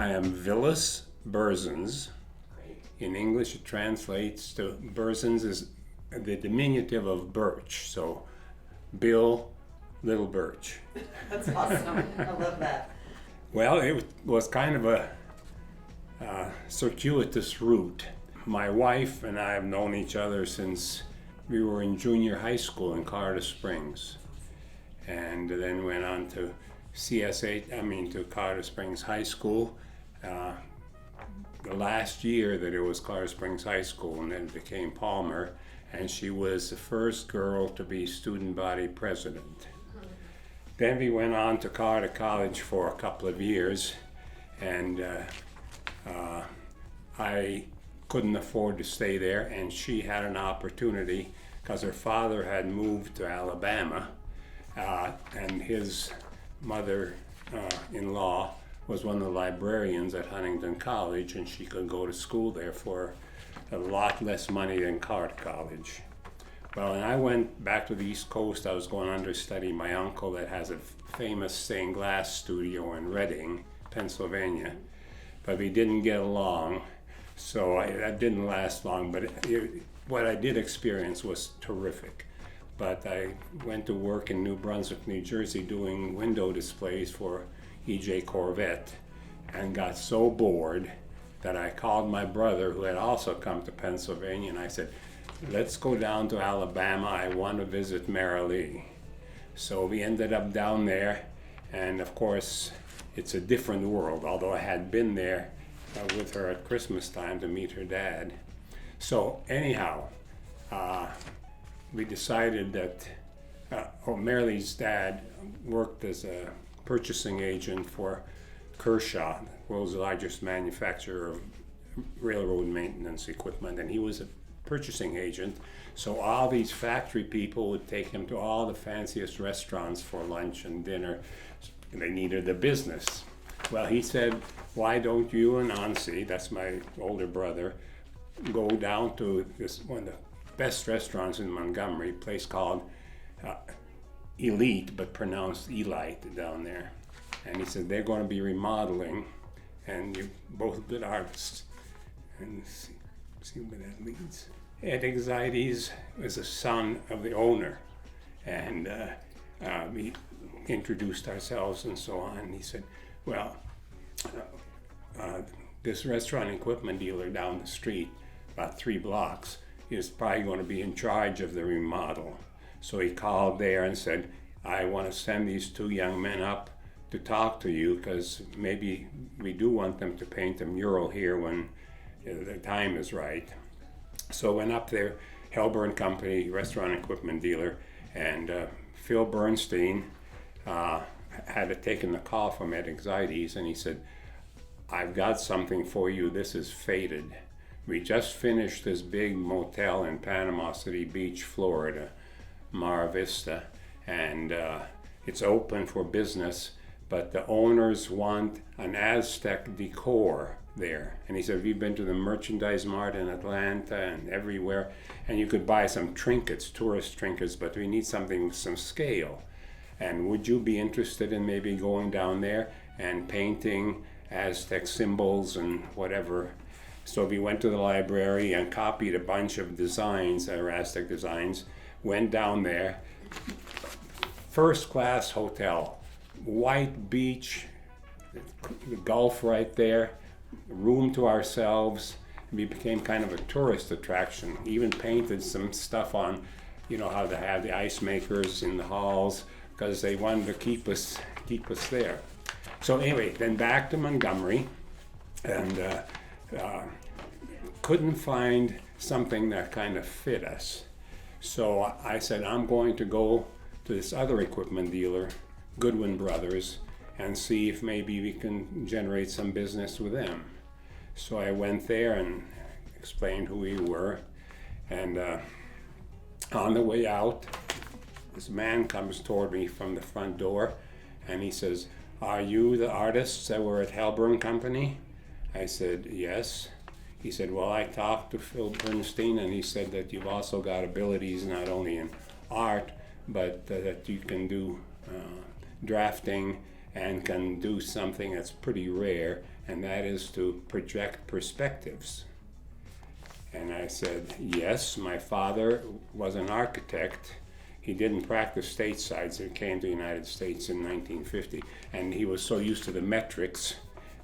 I am Vilis Berzins. In English, it translates to Berzins is the diminutive of birch. So, Bill Little Birch. That's awesome. I love that. Well, it was kind of a circuitous route. My wife and I have known each other since we were in junior high school in Colorado Springs, and then went on to to Colorado Springs High School. The last year that it was Colorado Springs High School, and then it became Palmer, and she was the first girl to be student body president. Then we went on to Colorado College for a couple of years, and I couldn't afford to stay there, and she had an opportunity because her father had moved to Alabama, and his mother-in-law was one of the librarians at Huntington College, and she could go to school there for a lot less money than Colorado College. Well, when I went back to the East Coast, I was going to understudy my uncle that has a famous stained glass studio in Reading, Pennsylvania, but we didn't get along, so that didn't last long, but what I did experience was terrific. But I went to work in New Brunswick, New Jersey, doing window displays for E.J. Corvette, and got so bored that I called my brother, who had also come to Pennsylvania, and I said, let's go down to Alabama. I want to visit Mary Lee. So we ended up down there, and of course, it's a different world, although I had been there with her at Christmas time to meet her dad. So anyhow, we decided that Mary Lee's dad worked as a purchasing agent for Kershaw, the world's largest manufacturer of railroad maintenance equipment, and he was a purchasing agent. So all these factory people would take him to all the fanciest restaurants for lunch and dinner. They needed the business. Well, he said, why don't you and Ansi, that's my older brother, go down to this one of the best restaurants in Montgomery, a place called Elite, but pronounced Elite down there. And he said, they're going to be remodeling, and you're both good artists. And see where that leads. Ed Excites was the son of the owner, and we introduced ourselves and so on. And he said, well, this restaurant equipment dealer down the street, about 3 blocks, is probably going to be in charge of the remodel. So he called there and said, I want to send these 2 young men up to talk to you, because maybe we do want them to paint a mural here when the time is right. So went up there, Helber & Company, restaurant equipment dealer, and Phil Bernstein had taken the call from Ed Excites, and he said, I've got something for you. This is faded. We just finished this big motel in Panama City Beach, Florida, Mar Vista, and it's open for business, but the owners want an Aztec decor there. And he said, have you been to the Merchandise Mart in Atlanta and everywhere? And you could buy some trinkets, tourist trinkets, but we need something with some scale. And would you be interested in maybe going down there and painting Aztec symbols and whatever? So we went to the library and copied a bunch of designs, Aztec designs, went down there, first class hotel, white beach, the Gulf right there, room to ourselves. We became kind of a tourist attraction. Even painted some stuff on, how to have the ice makers in the halls, because they wanted to keep us there. So anyway, then back to Montgomery, and couldn't find something that kind of fit us. So I said, I'm going to go to this other equipment dealer, Goodwin Brothers, and see if maybe we can generate some business with them. So I went there and explained who we were, and on the way out, this man comes toward me from the front door, and he says, are you the artists that were at Helber & Company? I said, yes. He said, well, I talked to Phil Bernstein, and he said that you've also got abilities not only in art, but that you can do drafting and can do something that's pretty rare, and that is to project perspectives. And I said, yes, my father was an architect. He didn't practice stateside, so he came to the United States in 1950, and he was so used to the metrics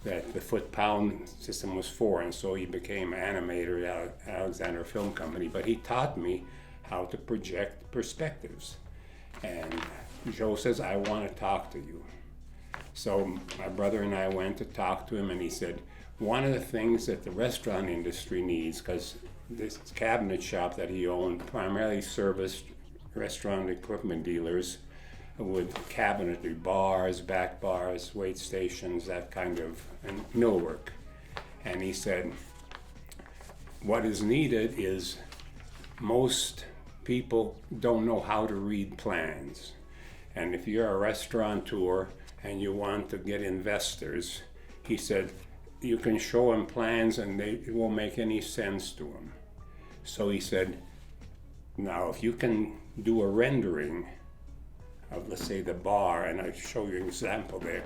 that the foot-pound system was foreign, so he became an animator at Alexander Film Company. But he taught me how to project perspectives. And Joe says, I want to talk to you. So my brother and I went to talk to him, and he said, one of the things that the restaurant industry needs, because this cabinet shop that he owned primarily serviced restaurant equipment dealers with cabinetry, bars, back bars, wait stations, that kind of, and millwork. And he said, what is needed is most people don't know how to read plans. And if you're a restaurateur and you want to get investors, he said, you can show them plans and it won't make any sense to them. So he said, now if you can do a rendering of, let's say, the bar, and I'll show you an example there,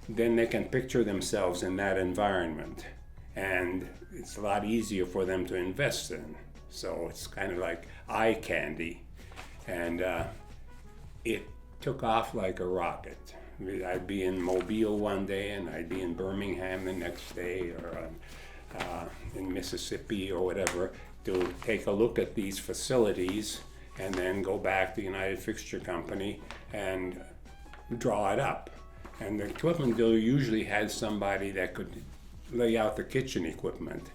then they can picture themselves in that environment. And it's a lot easier for them to invest in. So it's kind of like eye candy. And it took off like a rocket. I'd be in Mobile one day, and I'd be in Birmingham the next day, or in Mississippi or whatever, to take a look at these facilities and then go back to United Fixture Company and draw it up. And the equipment dealer usually had somebody that could lay out the kitchen equipment.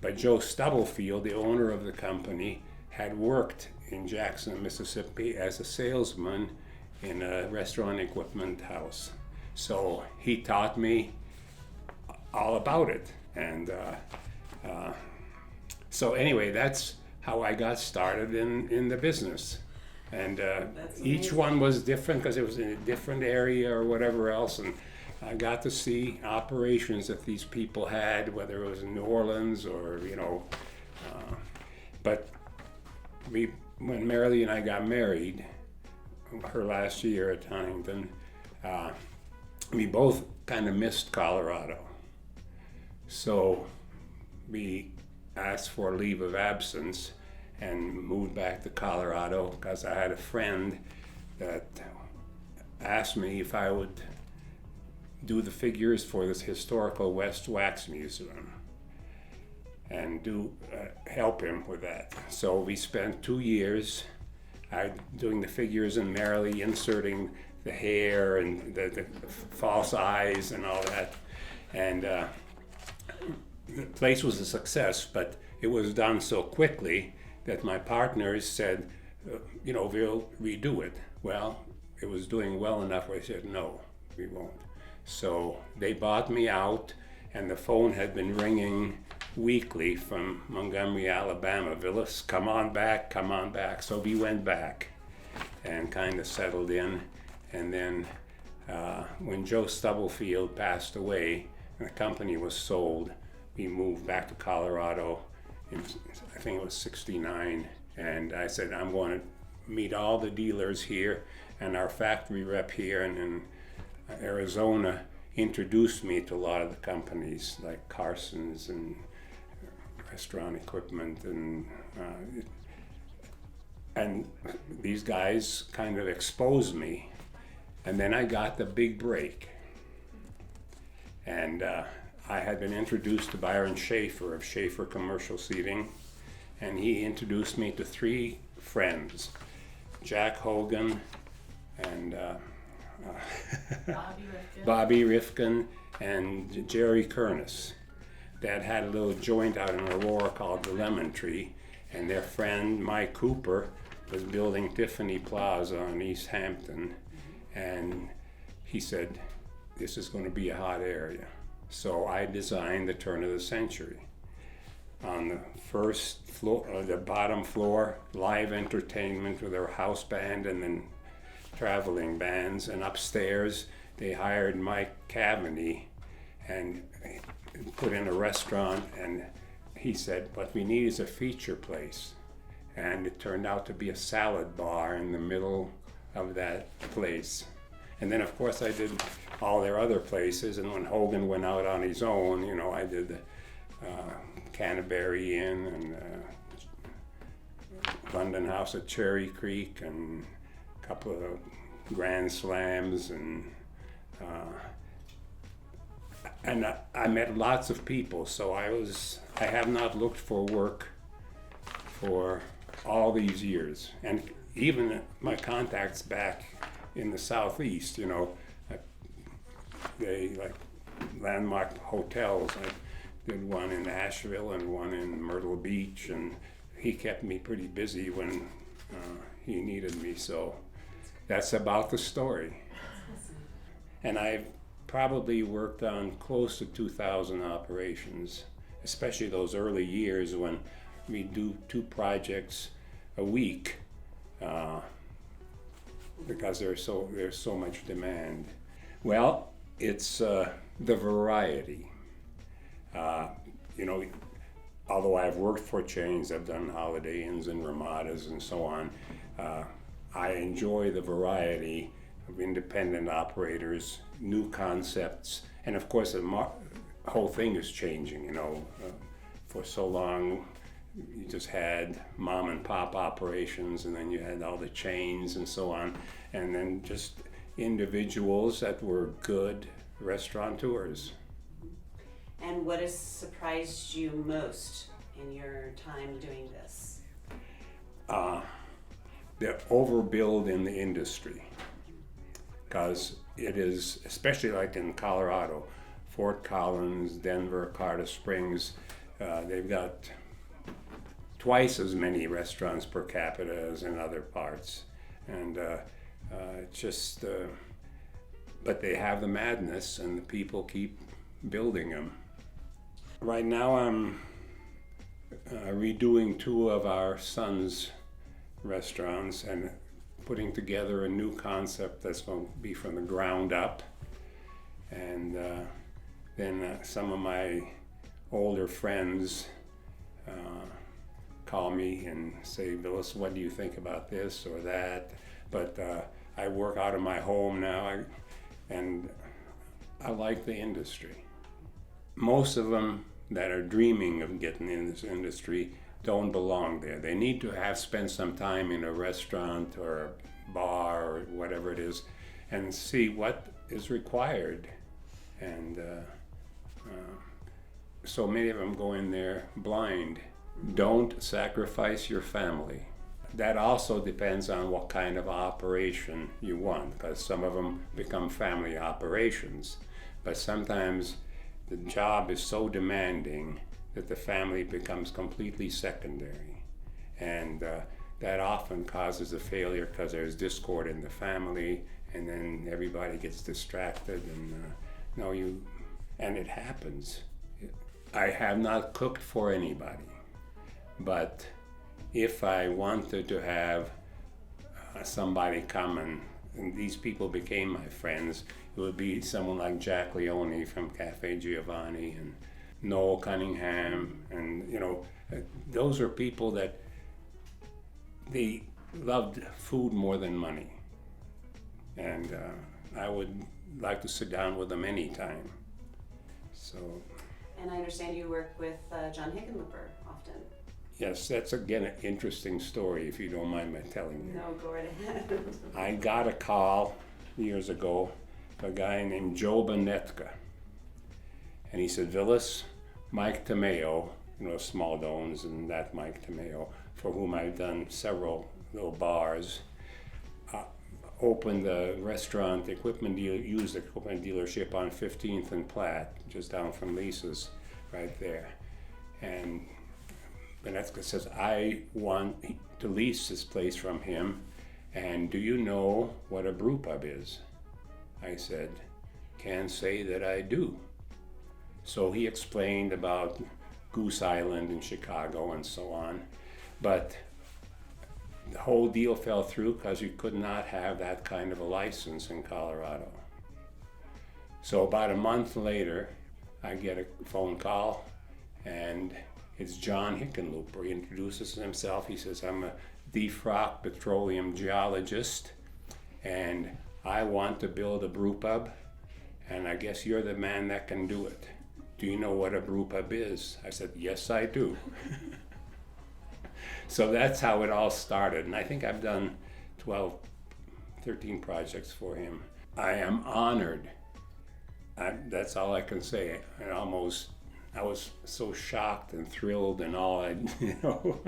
But Joe Stubblefield, the owner of the company, had worked in Jackson, Mississippi as a salesman in a restaurant equipment house. So he taught me all about it. And so anyway, that's how I got started in the business. And each one was different because it was in a different area or whatever else. And I got to see operations that these people had, whether it was in New Orleans or, but when Marilee and I got married, her last year at Huntington, we both kind of missed Colorado. So we asked for leave of absence and moved back to Colorado because I had a friend that asked me if I would do the figures for this historical West Wax Museum and help him with that. So we spent 2 years doing the figures and Marilee inserting the hair and the false eyes and all that. And the place was a success, but it was done so quickly that my partners said, we'll redo it. Well, it was doing well enough where I said, no, we won't. So they bought me out, and the phone had been ringing weekly from Montgomery, Alabama. Vilis, come on back, come on back. So we went back and kind of settled in. And then when Joe Stubblefield passed away and the company was sold, we moved back to Colorado in, I think it was 69. And I said, I'm going to meet all the dealers here, and our factory rep here and in Arizona introduced me to a lot of the companies like Carson's and Restaurant Equipment, and these guys kind of exposed me. And then I got the big break. And I had been introduced to Byron Schaefer of Schaefer Commercial Seating, and he introduced me to 3 friends, Jack Hogan and Bobby Rifkin and Jerry Kernis, that had a little joint out in Aurora called the Lemon Tree, and their friend Mike Cooper was building Tiffany Plaza in East Hampton, and he said, this is going to be a hot area. So I designed the turn of the century. On the first floor, the bottom floor, live entertainment with our house band and then traveling bands. And upstairs, they hired Mike Cavaney and put in a restaurant. And he said, what we need is a feature place. And it turned out to be a salad bar in the middle of that place. And then of course I did all their other places, and when Hogan went out on his own, I did the Canterbury Inn and London House at Cherry Creek and a couple of Grand Slams, and I met lots of people, so I have not looked for work for all these years. And even my contacts back in the Southeast, they like landmark hotels. I did one in Asheville and one in Myrtle Beach, and he kept me pretty busy when he needed me. So that's about the story. And I've probably worked on close to 2,000 operations, especially those early years when we do 2 projects a week because there's so much demand. Well, it's the variety. Although I've worked for chains, I've done Holiday Inns and Ramadas and so on, I enjoy the variety of independent operators, new concepts, and of course the whole thing is changing. For so long you just had mom and pop operations, and then you had all the chains and so on, and then just individuals that were good restaurateurs. And what has surprised you most in your time doing this? The overbuild in the industry, because it is, especially like in Colorado, Fort Collins, Denver, Colorado Springs, they've got twice as many restaurants per capita as in other parts, and but they have the madness, and the people keep building them. Right now I'm redoing 2 of our sons' restaurants and putting together a new concept that's going to be from the ground up. And then some of my older friends call me and say, Vilis, what do you think about this or that? But I work out of my home now, and I like the industry. Most of them that are dreaming of getting in this industry don't belong there. They need to have spent some time in a restaurant or a bar or whatever it is and see what is required. And so many of them go in there blind. Don't sacrifice your family. That also depends on what kind of operation you want, because some of them become family operations. But sometimes the job is so demanding that the family becomes completely secondary. And that often causes a failure because there's discord in the family, and then everybody gets distracted, and it happens. I have not cooked for anybody, but if I wanted to have somebody come and these people became my friends, it would be someone like Jack Leone from Cafe Giovanni and Noel Cunningham, and those are people that they loved food more than money, and I would like to sit down with them anytime. So. And I understand you work with John Hickenlooper often. Yes, that's again an interesting story, if you don't mind my telling you. No, go right ahead. I got a call years ago, a guy named Joe Benetka, and he said, Vilis, Mike Tomeo, Smalldones and that Mike Tomeo, for whom I've done several little bars, opened a restaurant used equipment dealership on 15th and Platt, just down from Lisa's, right there. And Benetka says, I want to lease this place from him, and do you know what a brew pub is? I said, can't say that I do. So he explained about Goose Island in Chicago and so on, but the whole deal fell through because you could not have that kind of a license in Colorado. So about a month later, I get a phone call, and it's John Hickenlooper. He introduces himself. He says, I'm a defrocked petroleum geologist, and I want to build a brew pub, and I guess you're the man that can do it. Do you know what a brew pub is? I said, yes, I do. So that's how it all started, and I think I've done 13 projects for him. I am honored. That's all I can say. I was so shocked and thrilled and all, you know.